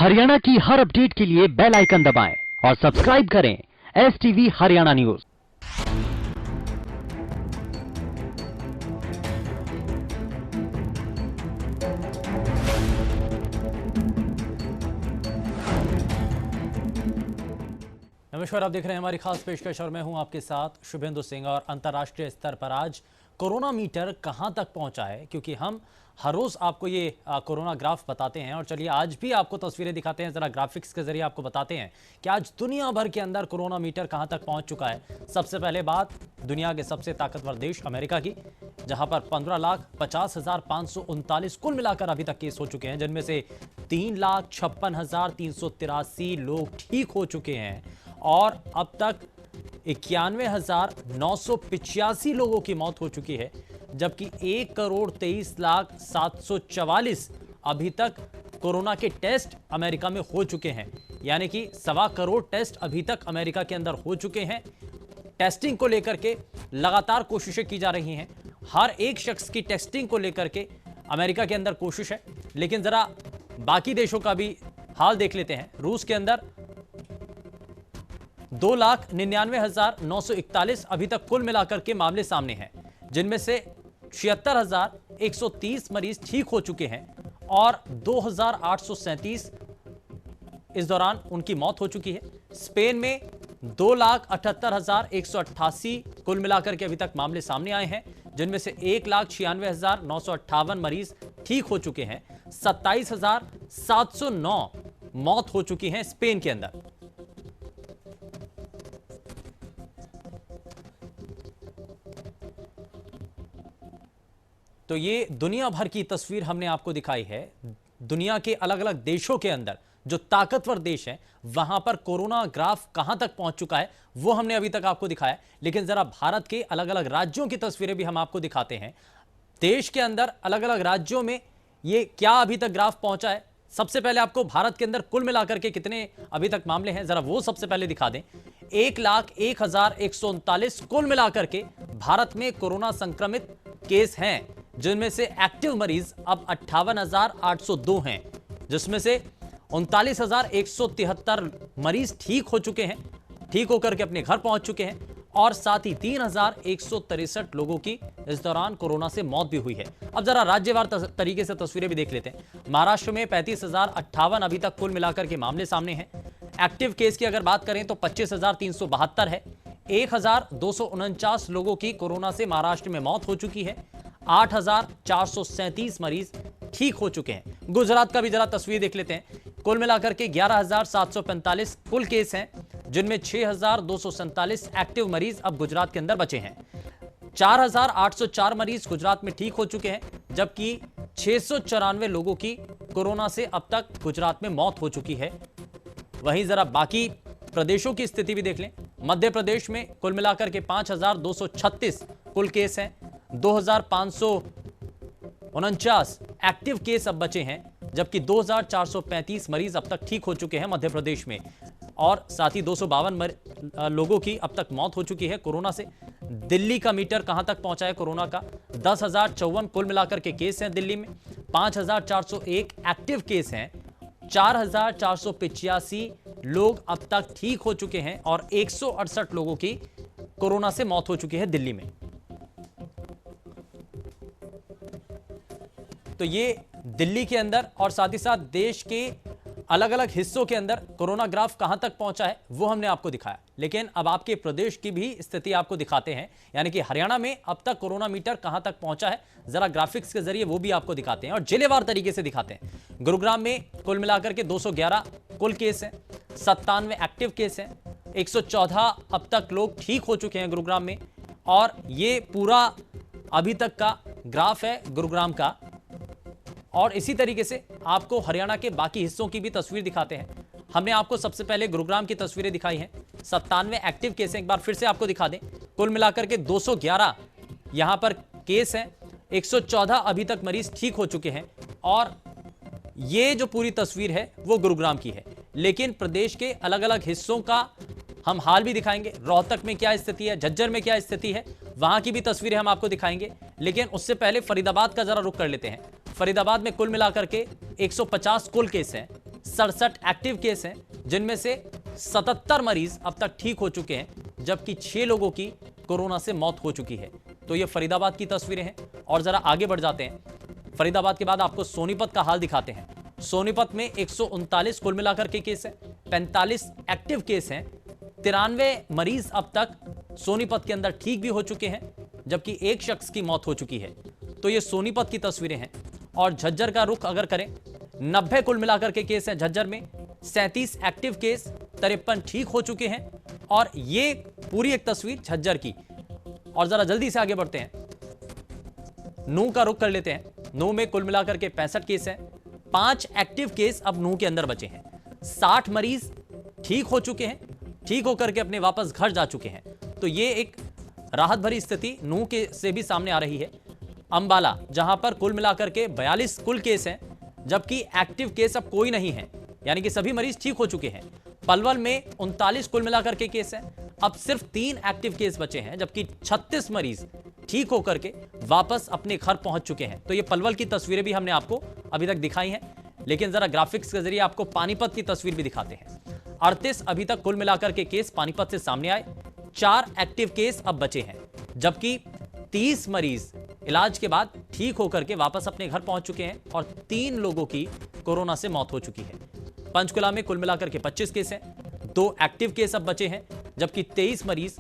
हरियाणा की हर अपडेट के लिए बेल आइकन दबाएं और सब्सक्राइब करें STV हरियाणा न्यूज। नमस्कार, आप देख रहे हैं हमारी खास पेशकश और मैं हूं आपके साथ शुभेंदु सिंह। और अंतर्राष्ट्रीय स्तर पर आज कोरोना मीटर कहां तक पहुंचा है, क्योंकि हम हर रोज आपको ये कोरोना ग्राफ बताते हैं। और चलिए आज भी आपको तस्वीरें दिखाते हैं, जरा ग्राफिक्स के जरिए आपको बताते हैं कि आज दुनिया भर के अंदर कोरोना मीटर कहां तक पहुंच चुका है। सबसे पहले बात दुनिया के सबसे ताकतवर देश अमेरिका की, जहां पर 15,50,539 कुल मिलाकर अभी तक केस हो चुके हैं, जिनमें से 3,56,383 लोग ठीक हो चुके हैं और अब तक 91,985 लोगों की मौत हो चुकी है, जबकि 1,23,07,44 अभी तक कोरोना के टेस्ट अमेरिका में हो चुके हैं। यानी कि 1.25 करोड़ टेस्ट अभी तक अमेरिका के अंदर हो चुके हैं। टेस्टिंग को लेकर के लगातार कोशिशें की जा रही हैं। हर एक शख्स की टेस्टिंग को लेकर के अमेरिका के अंदर कोशिश है। लेकिन जरा बाकी देशों का भी हाल देख लेते हैं। रूस के अंदर 2,99,941 अभी तक कुल मिलाकर के मामले सामने हैं, जिनमें से 76,130 मरीज ठीक हो चुके हैं और 2,837 इस दौरान उनकी मौत हो चुकी है। स्पेन में 2,78,188 कुल मिलाकर के अभी तक मामले सामने आए हैं, जिनमें से 1,96,958 मरीज ठीक हो चुके हैं। 27,709 मौत हो चुकी हैं स्पेन के अंदर। तो ये दुनिया भर की तस्वीर हमने आपको दिखाई है। दुनिया के अलग अलग देशों के अंदर जो ताकतवर देश हैं, वहां पर कोरोना ग्राफ कहां तक पहुंच चुका है वो हमने अभी तक आपको दिखाया। लेकिन जरा भारत के अलग अलग राज्यों की तस्वीरें भी हम आपको दिखाते हैं। देश के अंदर अलग अलग राज्यों में ये क्या अभी तक ग्राफ पहुंचा है। सबसे पहले आपको भारत के अंदर कुल मिलाकर के कितने अभी तक मामले हैं, जरा वो सबसे पहले दिखा दें। 1,01,139 कुल मिलाकर के भारत में कोरोना संक्रमित केस हैं, जिनमें से एक्टिव मरीज अब 58,802 हैं, जिसमें से 39,173 मरीज ठीक हो चुके हैं, ठीक होकर के अपने घर पहुंच चुके हैं। और साथ ही 3,163 लोगों की इस दौरान कोरोना से मौत भी हुई है। अब जरा राज्यवार तरीके से तस्वीरें भी देख लेते हैं। महाराष्ट्र में 35,058 अभी तक कुल मिलाकर के मामले सामने हैं। एक्टिव केस की अगर बात करें तो 25,372 है। 1,249 लोगों की कोरोना से महाराष्ट्र में मौत हो चुकी है। 8,437 मरीज ठीक हो चुके हैं। गुजरात का भी जरा तस्वीर देख लेते हैं। कुल मिलाकर के 11,745 कुल केस हैं, जिनमें 6,247 एक्टिव मरीज अब गुजरात के अंदर बचे हैं। 4,804 मरीज गुजरात में ठीक हो चुके हैं, जबकि 694 लोगों की कोरोना से अब तक गुजरात में मौत हो चुकी है। वहीं जरा बाकी प्रदेशों की स्थिति भी देख लें। मध्य प्रदेश में कुल मिलाकर के 5,236 कुल केस हैं। 2,549 एक्टिव केस अब बचे हैं, जबकि 2,435 मरीज अब तक ठीक हो चुके हैं मध्य प्रदेश में। और साथ ही 252 लोगों की अब तक मौत हो चुकी है कोरोना से। दिल्ली का मीटर कहां तक पहुंचा है कोरोना का? 10,054 कुल मिलाकर के केस हैं दिल्ली में। 5,401 एक्टिव केस हैं। 4,485 लोग अब तक ठीक हो चुके हैं और 168 लोगों की कोरोना से मौत हो चुकी है दिल्ली में। तो ये दिल्ली के अंदर और साथ ही साथ देश के अलग अलग हिस्सों के अंदर कोरोना ग्राफ कहां तक पहुंचा है वो हमने आपको दिखाया। लेकिन अब आपके प्रदेश की भी स्थिति आपको दिखाते हैं, यानी कि हरियाणा में अब तक कोरोना मीटर कहां तक पहुंचा है, जरा ग्राफिक्स के जरिए वो भी आपको दिखाते हैं और जिलेवार तरीके से दिखाते हैं। गुरुग्राम में कुल मिलाकर के 211 कुल केस हैं, 97 एक्टिव केस हैं, 114 अब तक लोग ठीक हो चुके हैं गुरुग्राम में। और ये पूरा अभी तक का ग्राफ है गुरुग्राम का। और इसी तरीके से आपको हरियाणा के बाकी हिस्सों की भी तस्वीर दिखाते हैं। हमने आपको सबसे पहले गुरुग्राम की तस्वीरें दिखाई हैं। 97 एक्टिव केस हैं, एक बार फिर से आपको दिखा दें। कुल मिलाकर के 211 यहां पर केस हैं, 114 अभी तक मरीज ठीक हो चुके हैं। और ये जो पूरी तस्वीर है वो गुरुग्राम की है। लेकिन प्रदेश के अलग अलग हिस्सों का हम हाल भी दिखाएंगे। रोहतक में क्या स्थिति है, झज्जर में क्या स्थिति है, वहां की भी तस्वीरें हम आपको दिखाएंगे। लेकिन उससे पहले फरीदाबाद का जरा रुख कर लेते हैं। फरीदाबाद में कुल मिलाकर के 150 कुल केस हैं, 67 एक्टिव केस हैं, जिनमें से 77 मरीज अब तक ठीक हो चुके हैं, जबकि 6 लोगों की कोरोना से मौत हो चुकी है। तो ये फरीदाबाद की तस्वीरें हैं। और जरा आगे बढ़ जाते हैं। फरीदाबाद के बाद आपको सोनीपत का हाल दिखाते हैं। सोनीपत में 139 कुल मिलाकर के केस हैं, 45 एक्टिव केस हैं, 93 मरीज अब तक सोनीपत के अंदर ठीक भी हो चुके हैं, जबकि एक शख्स की मौत हो चुकी है। तो ये सोनीपत की तस्वीरें हैं। और झज्जर का रुख अगर करें, 90 कुल मिलाकर के केस हैं झज्जर में, 37 एक्टिव केस, 53 ठीक हो चुके हैं। और ये पूरी एक तस्वीर झज्जर की। और जरा जल्दी से आगे बढ़ते हैं, नूह का रुख कर लेते हैं। नूह में कुल मिलाकर के 65 केस हैं, 5 एक्टिव केस अब नूह के अंदर बचे हैं, 60 मरीज ठीक हो चुके हैं, ठीक होकर के अपने वापस घर जा चुके हैं। तो ये एक राहत भरी स्थिति नूह के से भी सामने आ रही है। अंबाला, जहां पर कुल मिलाकर के 42 कुल केस हैं, जबकि एक्टिव केस अब कोई नहीं है, यानी कि सभी मरीज ठीक हो चुके हैं। पलवल में 39 कुल मिलाकर के केस हैं, अब सिर्फ 3 एक्टिव केस बचे हैं, जबकि 36 मरीज ठीक होकर के वापस अपने घर पहुंच चुके हैं। तो ये पलवल की तस्वीरें भी हमने आपको अभी तक दिखाई हैं, लेकिन जरा ग्राफिक्स के जरिए आपको पानीपत की तस्वीर भी दिखाते हैं। 38 अभी तक कुल मिलाकर के केस पानीपत से सामने आए, 4 एक्टिव केस अब बचे हैं, जबकि 30 मरीज इलाज के बाद ठीक होकर के वापस अपने घर पहुंच चुके हैं और 3 लोगों की कोरोना से मौत हो चुकी है। पंचकुला में कुल मिलाकर के 25 केस हैं, 2 एक्टिव केस अब बचे हैं, जबकि 23 मरीज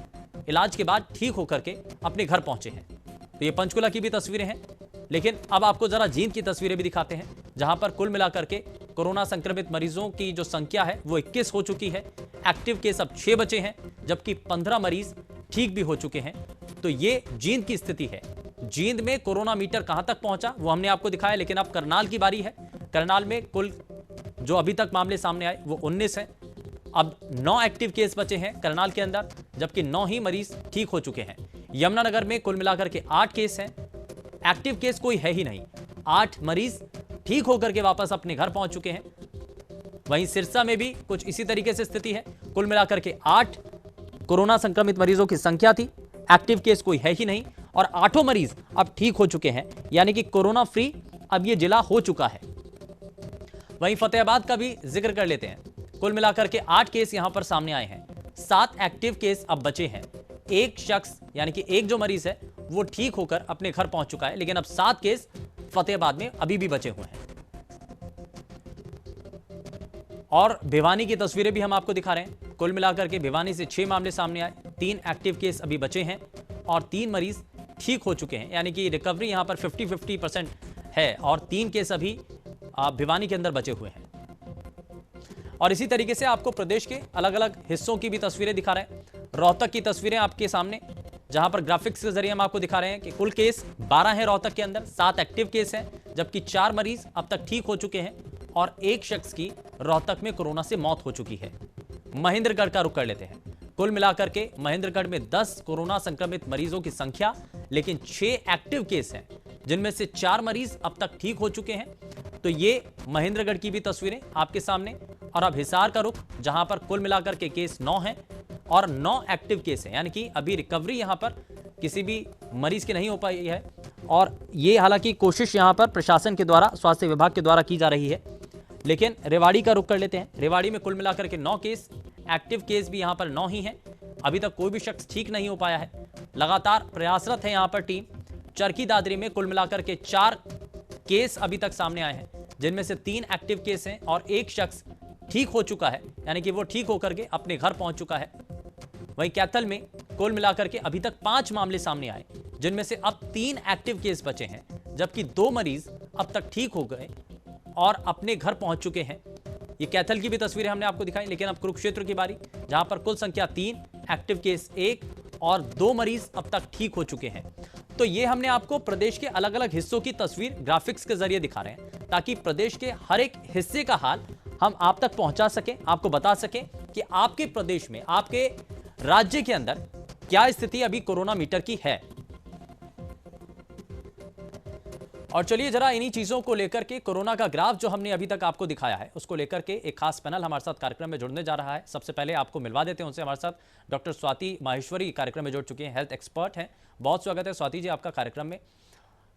इलाज के बाद ठीक होकर के अपने घर पहुंचे हैं। तो ये पंचकुला की भी तस्वीरें हैं। लेकिन अब आपको जरा जींद की तस्वीरें भी दिखाते हैं, जहां पर कुल मिलाकर के कोरोना संक्रमित मरीजों की जो संख्या है वो 21 हो चुकी है। एक्टिव केस अब 6 बचे हैं, जबकि 15 मरीज ठीक भी हो चुके हैं। तो ये जींद की स्थिति है। जींद में कोरोना मीटर कहां तक पहुंचा वो हमने आपको दिखाया, लेकिन अब करनाल की बारी है। करनाल में कुल जो अभी तक मामले सामने आए वो 19 हैं। अब 9 एक्टिव केस बचे हैं करनाल के अंदर, जबकि 9 ही मरीज ठीक हो चुके हैं। यमुनानगर में कुल मिलाकर के 8 केस हैं, एक्टिव केस कोई है ही नहीं, 8 मरीज ठीक होकर के वापस अपने घर पहुंच चुके हैं। वहीं सिरसा में भी कुछ इसी तरीके से स्थिति है, कुल मिलाकर के 8 कोरोना संक्रमित मरीजों की संख्या थी, एक्टिव केस कोई है ही नहीं, और 8 मरीज अब ठीक हो चुके हैं, यानी कि कोरोना फ्री अब ये जिला हो चुका है। वहीं फतेहाबाद का भी जिक्र कर लेते हैं। कुल मिलाकर के 8 केस यहां पर सामने आए हैं, 7 एक्टिव केस अब बचे हैं। एक शख्स यानी कि एक जो मरीज है वो ठीक होकर अपने घर पहुंच चुका है, लेकिन अब 7 केस फतेहाबाद में अभी भी बचे हुए हैं। और भिवानी की तस्वीरें भी हम आपको दिखा रहे हैं। कुल मिलाकर के भिवानी से 6 मामले सामने आए, 3 एक्टिव केस अभी बचे हैं और 3 मरीज ठीक हो चुके हैं, यानी कि रिकवरी यहां पर 50-50% है और 3 केस अभी भिवानी के अंदर बचे हुए हैं। और इसी तरीके से आपको प्रदेश के अलग अलग हिस्सों की भी तस्वीरें दिखा रहे हैं। रोहतक की तस्वीरें आपके सामने, जहां पर ग्राफिक्स के जरिए हम आपको दिखा रहे हैं कि कुल केस 12 हैं रोहतक के अंदर, 7 एक्टिव केस हैं, जबकि 4 मरीज अब तक ठीक हो चुके हैं और एक शख्स की रोहतक में कोरोना से मौत हो चुकी है। महेंद्रगढ़ का रुख कर लेते हैं। कुल मिलाकर के महेंद्रगढ़ में 10 कोरोना संक्रमित मरीजों की संख्या, लेकिन 6 एक्टिव केस हैं, जिनमें से 4 मरीज अब तक ठीक हो चुके हैं। तो ये महेंद्रगढ़ की भी तस्वीरें आपके सामने। और अब हिसार का रुख, जहां पर कुल मिलाकर के केस 9 हैं और 9 एक्टिव केस हैं, यानी कि अभी रिकवरी यहां पर किसी भी मरीज की नहीं हो पाई है। और ये हालांकि कोशिश यहां पर प्रशासन के द्वारा, स्वास्थ्य विभाग के द्वारा की जा रही है। लेकिन रेवाड़ी का रुख कर लेते हैं। रेवाड़ी में कुल मिलाकर के 9 केस, एक्टिव केस भी यहां पर 9 ही हैं। अभी तक कोई भी शख्स ठीक नहीं हो पाया है, लगातार प्रयासरत है यहां पर टीम। चरखी दादरी में कुल मिलाकर के 4 केस अभी तक सामने आए हैं, जिनमें से 3 एक्टिव केस हैं और एक शख्स ठीक हो चुका है, यानी कि वो ठीक होकर के अपने घर पहुंच चुका है। वहीं कैथल में कुल मिलाकर के अभी तक 5 मामले सामने आए, जिनमें से अब 3 एक्टिव केस बचे हैं, जबकि 2 मरीज अब तक ठीक हो गए और अपने घर पहुंच चुके हैं। ये कैथल की भी तस्वीरें हमने आपको दिखाई। लेकिन अब कुरुक्षेत्र की बारी, जहां पर कुल संख्या 3, एक्टिव केस 1 और 2 मरीज अब तक ठीक हो चुके हैं। तो ये हमने आपको प्रदेश के अलग अलग हिस्सों की तस्वीर ग्राफिक्स के जरिए दिखा रहे हैं, ताकि प्रदेश के हर एक हिस्से का हाल हम आप तक पहुंचा सकें, आपको बता सकें कि आपके प्रदेश में, आपके राज्य के अंदर क्या स्थिति अभी कोरोना मीटर की है। और चलिए जरा इन्हीं चीजों को लेकर के, कोरोना का ग्राफ जो हमने अभी तक आपको दिखाया है, उसको लेकर के एक खास पैनल हमारे साथ कार्यक्रम में जुड़ने जा रहा है। सबसे पहले आपको मिलवा देते हैं उनसे। हमारे साथ डॉक्टर स्वाति माहेश्वरी कार्यक्रम में जुड़ चुके हैं, हेल्थ एक्सपर्ट हैं। बहुत स्वागत है स्वाति जी आपका कार्यक्रम में।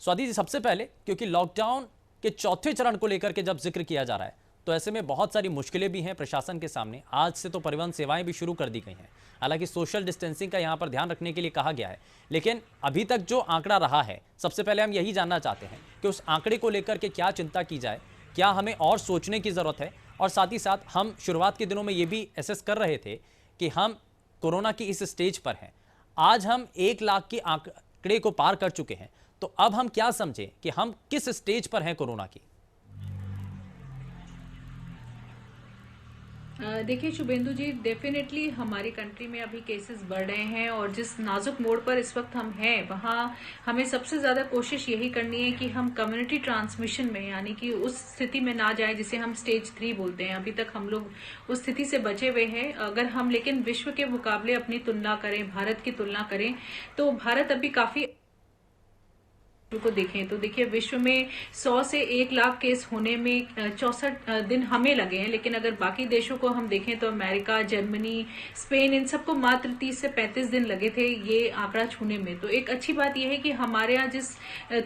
स्वाति जी, सबसे पहले, क्योंकि लॉकडाउन के चौथे चरण को लेकर के जब जिक्र किया जा रहा है, तो ऐसे में बहुत सारी मुश्किलें भी हैं प्रशासन के सामने। आज से तो परिवहन सेवाएं भी शुरू कर दी गई हैं, हालांकि सोशल डिस्टेंसिंग का यहाँ पर ध्यान रखने के लिए कहा गया है, लेकिन अभी तक जो आंकड़ा रहा है, सबसे पहले हम यही जानना चाहते हैं कि उस आंकड़े को लेकर के क्या चिंता की जाए, क्या हमें और सोचने की ज़रूरत है। और साथ ही साथ हम शुरुआत के दिनों में ये भी एसेस कर रहे थे कि हम कोरोना की इस स्टेज पर हैं। आज हम 1 लाख के आंकड़े को पार कर चुके हैं, तो अब हम क्या समझें कि हम किस स्टेज पर हैं कोरोना की। देखिए शुभेंदु जी, डेफिनेटली हमारी कंट्री में अभी केसेस बढ़ रहे हैं और जिस नाजुक मोड़ पर इस वक्त हम हैं वहाँ हमें सबसे ज्यादा कोशिश यही करनी है कि हम कम्युनिटी ट्रांसमिशन में, यानी कि उस स्थिति में ना जाए जिसे हम स्टेज 3 बोलते हैं। अभी तक हम लोग उस स्थिति से बचे हुए हैं। अगर हम लेकिन विश्व के मुकाबले अपनी तुलना करें, भारत की तुलना करें, तो भारत अभी काफी को देखें तो देखिए विश्व में 100 से 1 लाख केस होने में 64 दिन हमें लगे हैं, लेकिन अगर बाकी देशों को हम देखें तो अमेरिका, जर्मनी, स्पेन, इन सबको मात्र 30 से 35 दिन लगे थे ये आंकड़ा छूने में। तो एक अच्छी बात यह है कि हमारे यहाँ जिस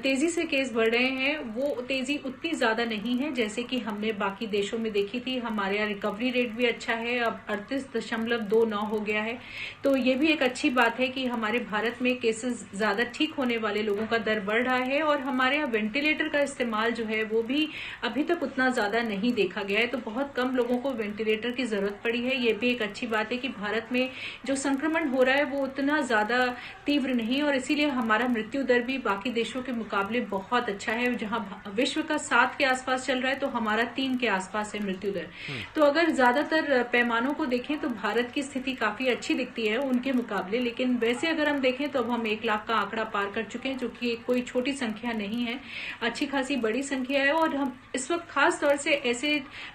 तेजी से केस बढ़ रहे हैं वो तेजी उतनी ज्यादा नहीं है जैसे कि हमने बाकी देशों में देखी थी। हमारे यहाँ रिकवरी रेट भी अच्छा है, अब 38.29 हो गया है। तो ये भी एक अच्छी बात है कि हमारे भारत में केसेस ज्यादा ठीक होने वाले लोगों का दर बढ़ रहा है और हमारे यहाँ वेंटिलेटर का इस्तेमाल जो है वो भी अभी तक उतना ज्यादा नहीं देखा गया है। तो बहुत कम लोगों को वेंटिलेटर की जरूरत पड़ी है। ये भी एक अच्छी बात है कि भारत में जो संक्रमण हो रहा है वो उतना ज्यादा तीव्र नहीं, और इसीलिए हमारा मृत्यु दर भी बाकी देशों के मुकाबले बहुत अच्छा है। जहां विश्व का 7 के आसपास चल रहा है तो हमारा 3 के आसपास है मृत्यु दर। तो अगर ज्यादातर पैमानों को देखें तो भारत की स्थिति काफी अच्छी दिखती है उनके मुकाबले। लेकिन वैसे अगर हम देखें तो अब हम 1 लाख का आंकड़ा पार कर चुके हैं, जो कि कोई छोटी संख्या नहीं है, अच्छी खासी बड़ी संख्या है। और हम इस वक्त खास तौर से ऐसे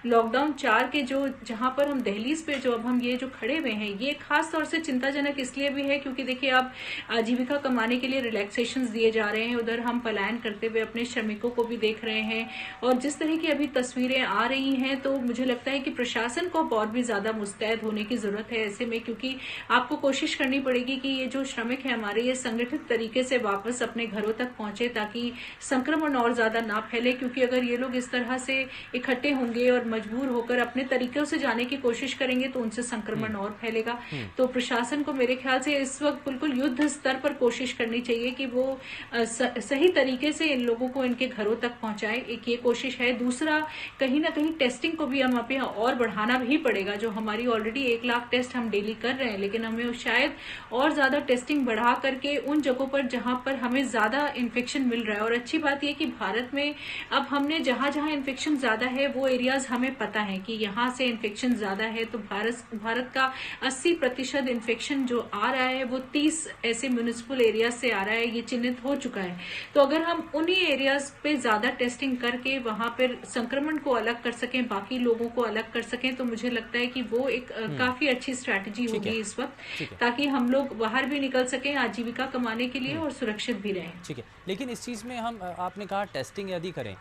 लॉकडाउन 4 के जो जहां पर हम दहलीज पे जो अब हम ये जो खड़े हुए हैं, ये खास तौर से चिंताजनक इसलिए भी है क्योंकि देखिए अब आजीविका कमाने के लिए रिलैक्सेशंस दिए जा रहे हैं, उधर हम पलायन करते हुए अपने श्रमिकों को भी देख रहे हैं। और जिस तरह की अभी तस्वीरें आ रही हैं तो मुझे लगता है कि प्रशासन को और भी ज्यादा मुस्तैद होने की जरूरत है ऐसे में, क्योंकि आपको कोशिश करनी पड़ेगी कि ये जो श्रमिक है हमारे, ये संगठित तरीके से वापस अपने घरों तक पहुंचे ताकि संक्रमण और ज्यादा ना फैले। क्योंकि अगर ये लोग इस तरह से इकट्ठे होंगे और मजबूर होकर अपने तरीकों से जाने की कोशिश करेंगे तो उनसे संक्रमण और फैलेगा। तो प्रशासन को मेरे ख्याल से इस वक्त बिल्कुल युद्ध स्तर पर कोशिश करनी चाहिए कि वो सही तरीके से इन लोगों को इनके घरों तक पहुंचाए। एक ये कोशिश है। दूसरा, कहीं ना कहीं टेस्टिंग को भी हम आप यहाँ और बढ़ाना भी पड़ेगा। जो हमारी ऑलरेडी 1 लाख टेस्ट हम डेली कर रहे हैं, लेकिन हमें शायद और ज्यादा टेस्टिंग बढ़ा करके उन जगहों पर जहां पर हमें ज्यादा इन्फेक्शन मिल रहा है। और अच्छी बात यह कि भारत में अब हमने जहां जहां इन्फेक्शन ज्यादा है वो एरियाज हमें पता है कि यहां से इन्फेक्शन ज्यादा है। तो भारत का 80% इन्फेक्शन जो आ रहा है वो 30 ऐसे म्यूनिसिपल एरियाज से आ रहा है, ये चिन्हित हो चुका है। तो अगर हम उन्हीं एरियाज पे ज्यादा टेस्टिंग करके वहां पर संक्रमण को अलग कर सकें, बाकी लोगों को अलग कर सकें, तो मुझे लगता है कि वो एक काफी अच्छी स्ट्रैटेजी होगी इस वक्त, ताकि हम लोग बाहर भी निकल सकें आजीविका कमाने के लिए और सुरक्षित भी रहें। ठीक है, लेकिन इस चीज़ में हम आपने कहा टेस्टिंग यदि करें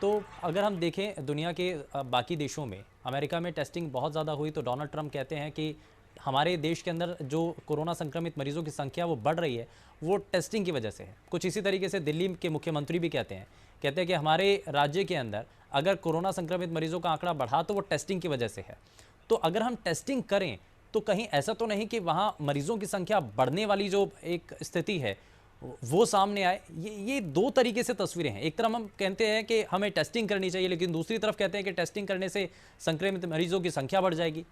तो अगर हम देखें दुनिया के बाकी देशों में, अमेरिका में टेस्टिंग बहुत ज़्यादा हुई तो डोनाल्ड ट्रंप कहते हैं कि हमारे देश के अंदर जो कोरोना संक्रमित मरीजों की संख्या वो बढ़ रही है वो टेस्टिंग की वजह से है। कुछ इसी तरीके से दिल्ली के मुख्यमंत्री भी कहते हैं कि हमारे राज्य के अंदर अगर कोरोना संक्रमित मरीजों का आंकड़ा बढ़ा तो वो टेस्टिंग की वजह से है। तो अगर हम टेस्टिंग करें तो कहीं ऐसा तो नहीं कि वहाँ मरीजों की संख्या बढ़ने वाली जो एक स्थिति है वो सामने आए। ये 2 तरीके से तस्वीरें हैं। एक तरफ हम कहते हैं कि हमें टेस्टिंग करनी चाहिए, लेकिन दूसरी तरफ कहते हैं कि टेस्टिंग करने से संक्रमित मरीजों की संख्या बढ़ जाएगी।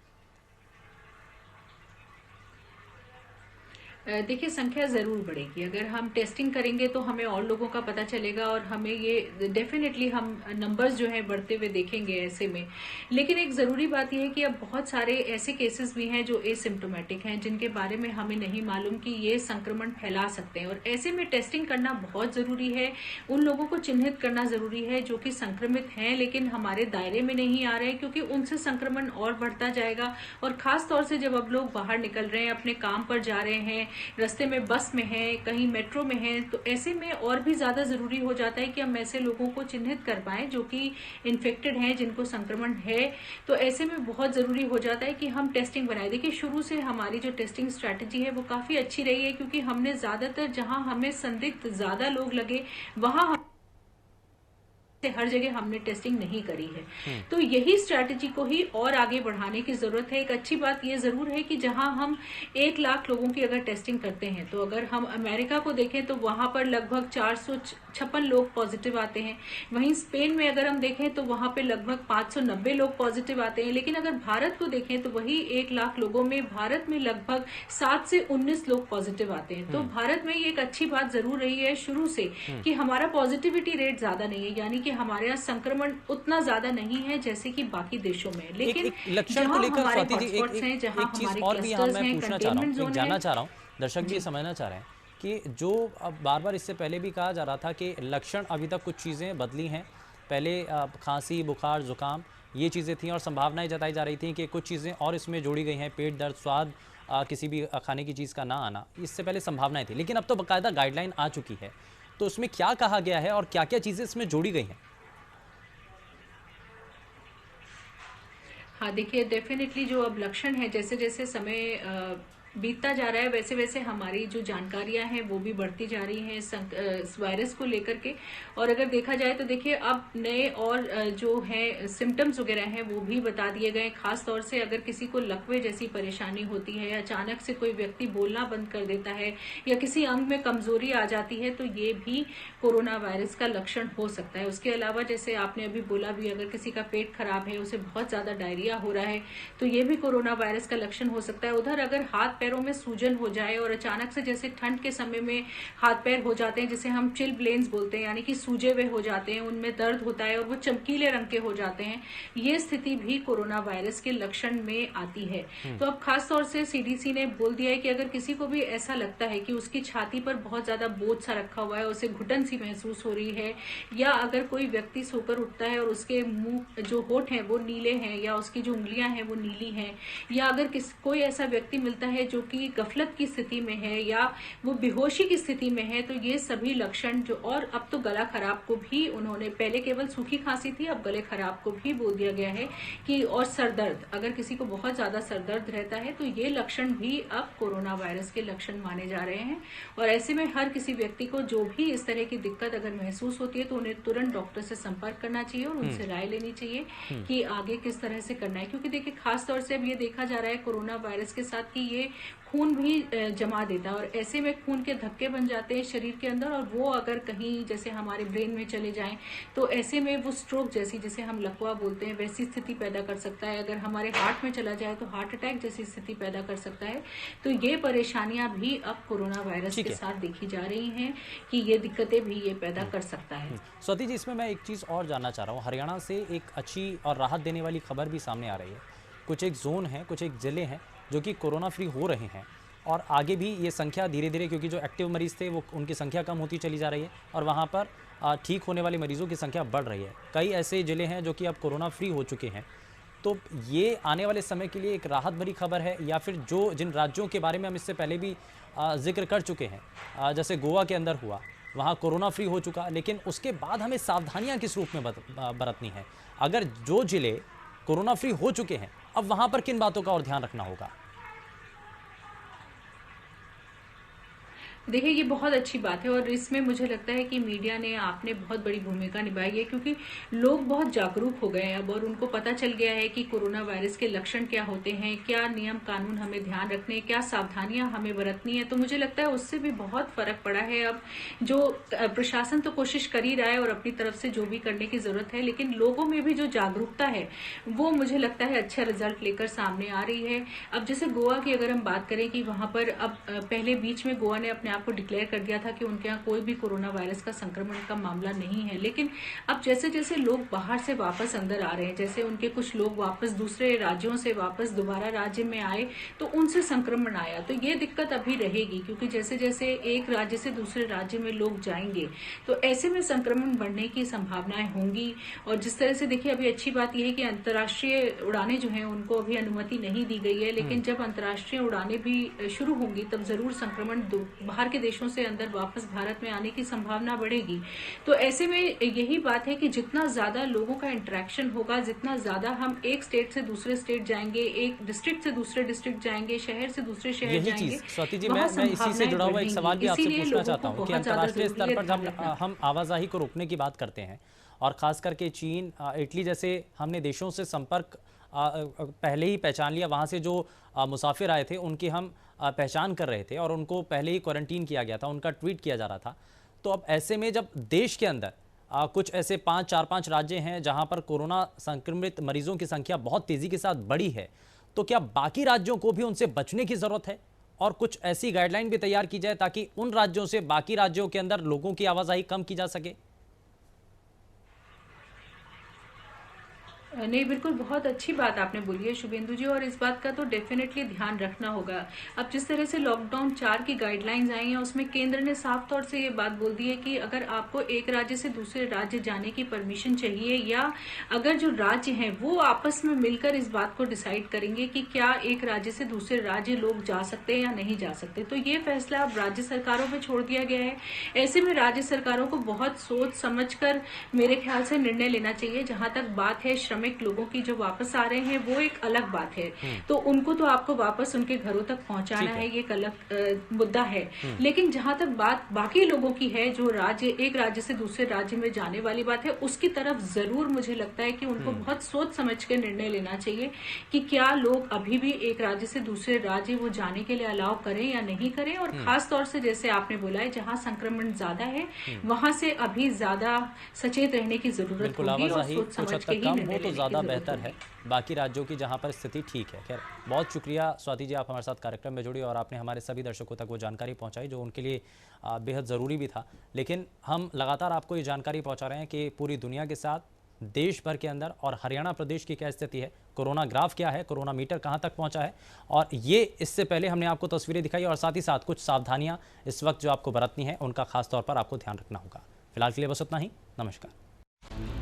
देखिए संख्या जरूर बढ़ेगी। अगर हम टेस्टिंग करेंगे तो हमें और लोगों का पता चलेगा और हमें ये डेफिनेटली हम नंबर्स जो है बढ़ते हुए देखेंगे ऐसे में। लेकिन एक जरूरी बात यह है कि अब बहुत सारे ऐसे केसेस भी हैं जो एसिम्प्टोमेटिक हैं, जिनके बारे में हमें नहीं मालूम कि ये संक्रमण फैला सकते हैं। और ऐसे में टेस्टिंग करना बहुत जरूरी है। उन लोगों को चिन्हित करना जरूरी है जो कि संक्रमित हैं लेकिन हमारे दायरे में नहीं आ रहे, क्योंकि उनसे संक्रमण और बढ़ता जाएगा। और खास तौर से जब अब लोग बाहर निकल रहे हैं, अपने काम पर जा रहे हैं, रास्ते में बस में है, कहीं मेट्रो में है, तो ऐसे में और भी ज्यादा जरूरी हो जाता है कि हम ऐसे लोगों को चिन्हित कर पाएं जो कि इन्फेक्टेड हैं, जिनको संक्रमण है। तो ऐसे में बहुत जरूरी हो जाता है कि हम टेस्टिंग बनाए। देखिए शुरू से हमारी जो टेस्टिंग स्ट्रैटेजी है वो काफी अच्छी रही है, क्योंकि हमने ज्यादातर जहां हमें संदिग्ध ज्यादा लोग लगे वहां से हर जगह हमने टेस्टिंग नहीं करी है। तो यही स्ट्रैटेजी को ही और आगे बढ़ाने की जरूरत है। एक अच्छी बात यह जरूर है कि जहां हम 1 लाख लोगों की अगर टेस्टिंग करते हैं, तो अगर हम अमेरिका को देखें तो वहां पर लगभग 456 लोग पॉजिटिव आते हैं। वहीं स्पेन में अगर हम देखें तो वहां पे लगभग 590 लोग पॉजिटिव आते हैं। लेकिन अगर भारत को देखें तो वही 1 लाख लोगों में भारत में लगभग 7 से 19 लोग पॉजिटिव आते हैं। तो भारत में ये एक अच्छी बात जरूर रही है शुरू से कि हमारा पॉजिटिविटी रेट ज्यादा नहीं है, यानी कि हमारे यहाँ संक्रमण उतना ज्यादा नहीं है जैसे कि बाकी देशों में। लेकिन एक लक्षण को लेकर स्वाति जी एक चीज और भी मैं पूछना चाह रहा हूँ, जानना चाह रहा हूँ, दर्शक भी समझना चाह रहे हैं कि जो अब बार बार इससे पहले भी कहा जा रहा था कि लक्षण अभी तक कुछ चीज़ें बदली हैं। पहले खांसी, बुखार, जुकाम ये चीज़ें थी और संभावनाएं जताई जा रही थी कि कुछ चीज़ें और इसमें जोड़ी गई हैं, पेट दर्द, स्वाद किसी भी खाने की चीज़ का ना आना, इससे पहले संभावनाएं थी। लेकिन अब तो बाकायदा गाइडलाइन आ चुकी है, तो उसमें क्या कहा गया है और क्या क्या चीज़ें इसमें जोड़ी गई हैं? हाँ, देखिए डेफिनेटली जो अब लक्षण है, जैसे जैसे समय बीतता जा रहा है वैसे वैसे हमारी जो जानकारियां हैं वो भी बढ़ती जा रही हैं इस वायरस को लेकर के। और अगर देखा जाए तो देखिए अब नए और जो है सिम्टम्स वगैरह हैं वो भी बता दिए गए। खास तौर से अगर किसी को लकवे जैसी परेशानी होती है, अचानक से कोई व्यक्ति बोलना बंद कर देता है या किसी अंग में कमजोरी आ जाती है, तो ये भी कोरोना वायरस का लक्षण हो सकता है। उसके अलावा जैसे आपने अभी बोला भी, अगर किसी का पेट खराब है, उसे बहुत ज्यादा डायरिया हो रहा है, तो ये भी कोरोना वायरस का लक्षण हो सकता है। उधर अगर हाथ पैरों में सूजन हो जाए और अचानक से जैसे ठंड के समय में हाथ पैर हो जाते हैं, जिसे हम चिल ब्लेन्स बोलते हैं, यानी कि सूजे हुए हो जाते हैं, उनमें दर्द होता है और वो चमकीले रंग के हो जाते हैं, ये स्थिति भी कोरोना वायरस के लक्षण में आती है। तो अब खास तौर से सीडीसी ने बोल दिया है कि अगर किसी को भी ऐसा लगता है कि उसकी छाती पर बहुत ज्यादा बोझ सा रखा हुआ है, उसे घुटन सी महसूस हो रही है, या अगर कोई व्यक्ति सोकर उठता है और उसके मुंह जो होठ हैं वो नीले हैं या उसकी जो उंगलियां हैं वो नीली हैं, या अगर कोई ऐसा व्यक्ति मिलता है जो कि गफलत की स्थिति में है या वो बेहोशी की स्थिति में है, तो ये सभी लक्षण जो, और अब तो गला खराब को भी उन्होंने, पहले केवल सूखी खांसी थी, अब गले खराब को भी बोल दिया गया है कि, और सरदर्द, अगर किसी को बहुत ज्यादा सरदर्द रहता है तो ये लक्षण भी अब कोरोना वायरस के लक्षण माने जा रहे हैं। और ऐसे में हर किसी व्यक्ति को जो भी इस तरह की दिक्कत अगर महसूस होती है तो उन्हें तुरंत डॉक्टर से संपर्क करना चाहिए और उनसे राय लेनी चाहिए कि आगे किस तरह से करना है। क्योंकि देखिए खास तौर से अब ये देखा जा रहा है कोरोना वायरस के साथ कि ये खून भी जमा देता है और ऐसे में खून के धक्के बन जाते हैं शरीर के अंदर, और वो अगर कहीं जैसे हमारे ब्रेन में चले जाएं तो ऐसे में वो स्ट्रोक जैसी, जिसे हम लकवा बोलते हैं, वैसी स्थिति पैदा कर सकता है। अगर हमारे हार्ट में चला जाए तो हार्ट अटैक जैसी स्थिति पैदा कर सकता है। तो ये परेशानियां भी अब कोरोना वायरस के साथ देखी जा रही हैं कि ये दिक्कतें भी ये पैदा कर सकता है। स्वाति जी, इसमें मैं एक चीज़ और जानना चाह रहा हूँ। हरियाणा से एक अच्छी और राहत देने वाली खबर भी सामने आ रही है। कुछ एक जोन है, कुछ एक ज़िले हैं जो कि कोरोना फ्री हो रहे हैं, और आगे भी ये संख्या धीरे धीरे, क्योंकि जो एक्टिव मरीज़ थे वो उनकी संख्या कम होती चली जा रही है और वहाँ पर ठीक होने वाले मरीज़ों की संख्या बढ़ रही है। कई ऐसे ज़िले हैं जो कि अब कोरोना फ्री हो चुके हैं। तो ये आने वाले समय के लिए एक राहत भरी खबर है, या फिर जो जिन राज्यों के बारे में हम इससे पहले भी जिक्र कर चुके हैं, जैसे गोवा के अंदर हुआ, वहाँ कोरोना फ्री हो चुका, लेकिन उसके बाद हमें सावधानियाँ किस रूप में बरतनी है? अगर जो ज़िले कोरोना फ्री हो चुके हैं, अब वहाँ पर किन बातों का और ध्यान रखना होगा? देखिए ये बहुत अच्छी बात है और इसमें मुझे लगता है कि मीडिया ने, आपने बहुत बड़ी भूमिका निभाई है, क्योंकि लोग बहुत जागरूक हो गए हैं अब और उनको पता चल गया है कि कोरोना वायरस के लक्षण क्या होते हैं, क्या नियम कानून हमें ध्यान रखने, क्या सावधानियां हमें बरतनी है। तो मुझे लगता है उससे भी बहुत फर्क पड़ा है। अब जो प्रशासन तो कोशिश कर ही रहा है और अपनी तरफ से जो भी करने की जरूरत है, लेकिन लोगों में भी जो जागरूकता है वो मुझे लगता है अच्छा रिजल्ट लेकर सामने आ रही है। अब जैसे गोवा की अगर हम बात करें कि वहां पर अब पहले बीच में गोवा ने अपने को डिक्लेयर कर दिया था कि उनके यहाँ कोई भी कोरोना वायरस का संक्रमण का मामला नहीं है, लेकिन अब जैसे जैसे लोग बाहर से वापस अंदर आ रहे हैं, जैसे उनके कुछ लोग वापस दूसरे राज्यों से वापस दोबारा राज्य में आए तो उनसे संक्रमण आया। तो ये दिक्कत अभी रहेगी, क्योंकि जैसे जैसे एक राज्य से दूसरे राज्य में लोग जाएंगे तो ऐसे में संक्रमण बढ़ने की संभावनाएं होंगी। और जिस तरह से देखिए, अभी अच्छी बात यह है कि अंतर्राष्ट्रीय उड़ानें जो हैं उनको अभी अनुमति नहीं दी गई है, लेकिन जब अंतर्राष्ट्रीय उड़ानें भी शुरू होंगी तब जरूर संक्रमण बाहर के देशों से अंदर वापस भारत में आने की संभावना बढ़ेगी। तो ऐसे में यही बात है कि जितना ज्यादा लोगों का इंटरेक्शन होगा, जितना ज्यादा हम एक स्टेट से दूसरे स्टेट जाएंगे, एक डिस्ट्रिक्ट से दूसरे डिस्ट्रिक्ट जाएंगे, शहर से दूसरे शहर जाएंगे। स्वाति जी, मैं इसी से जुड़ा हुआ एक सवाल भी आपसे पूछना चाहता हूँ कि अंतर्राष्ट्रीय स्तर पर जब हम आवाजाही को रोकने की बात करते हैं और ख़ास करके चीन, इटली जैसे हमने देशों से संपर्क पहले ही पहचान लिया। वहाँ से जो मुसाफिर आए थे उनकी हम पहचान कर रहे थे और उनको पहले ही क्वारंटीन किया गया था, उनका ट्रीट किया जा रहा था। तो अब ऐसे में जब देश के अंदर कुछ ऐसे 4-5 राज्य हैं जहां पर कोरोना संक्रमित मरीजों की संख्या बहुत तेजी के साथ बढ़ी है, तो क्या बाकी राज्यों को भी उनसे बचने की जरूरत है और कुछ ऐसी गाइडलाइन भी तैयार की जाए ताकि उन राज्यों से बाकी राज्यों के अंदर लोगों की आवाजाही कम की जा सके? नहीं, बिल्कुल बहुत अच्छी बात आपने बोली है शुभेंदु जी, और इस बात का तो डेफिनेटली ध्यान रखना होगा। अब जिस तरह से लॉकडाउन 4 की गाइडलाइंस आई हैं, उसमें केंद्र ने साफ तौर से ये बात बोल दी है कि अगर आपको एक राज्य से दूसरे राज्य जाने की परमिशन चाहिए, या अगर जो राज्य हैं वो आपस में मिलकर इस बात को डिसाइड करेंगे कि क्या एक राज्य से दूसरे राज्य लोग जा सकते हैं या नहीं जा सकते, तो ये फैसला अब राज्य सरकारों पे छोड़ दिया गया है। ऐसे में राज्य सरकारों को बहुत सोच समझ कर मेरे ख्याल से निर्णय लेना चाहिए। जहां तक बात है श्रमिक लोगों की जो वापस आ रहे हैं, वो एक अलग बात है, तो उनको तो आपको वापस उनके घरों तक पहुंचाना है, ये एक अलग मुद्दा है। लेकिन जहां तक बात बाकी लोगों की है, जो एक राज्य से दूसरे राज्य में जाने वाली बात है, उसकी तरफ जरूर मुझे लगता है कि उनको बहुत सोच समझ के निर्णय लेना चाहिए कि क्या लोग अभी भी एक राज्य से दूसरे राज्य वो जाने के लिए अलाउ करें या नहीं करें। और खास तौर से जैसे आपने बोला है, जहां संक्रमण ज्यादा है वहां से अभी ज्यादा सचेत रहने की जरूरत होगी और सोच समझ के ही निर्णय तो ज़्यादा बेहतर है बाकी राज्यों की जहां पर स्थिति ठीक है। खैर, बहुत शुक्रिया स्वाति जी, आप हमारे साथ कार्यक्रम में जुड़ी और आपने हमारे सभी दर्शकों तक वो जानकारी पहुंचाई जो उनके लिए बेहद ज़रूरी भी था। लेकिन हम लगातार आपको ये जानकारी पहुंचा रहे हैं कि पूरी दुनिया के साथ देश भर के अंदर और हरियाणा प्रदेश की क्या स्थिति है, कोरोना ग्राफ क्या है, कोरोना मीटर कहां तक पहुंचा है, और ये इससे पहले हमने आपको तस्वीरें दिखाई और साथ ही साथ कुछ सावधानियां इस वक्त जो आपको बरतनी है उनका खास तौर पर आपको ध्यान रखना होगा। फिलहाल के लिए बस उतना ही। नमस्कार।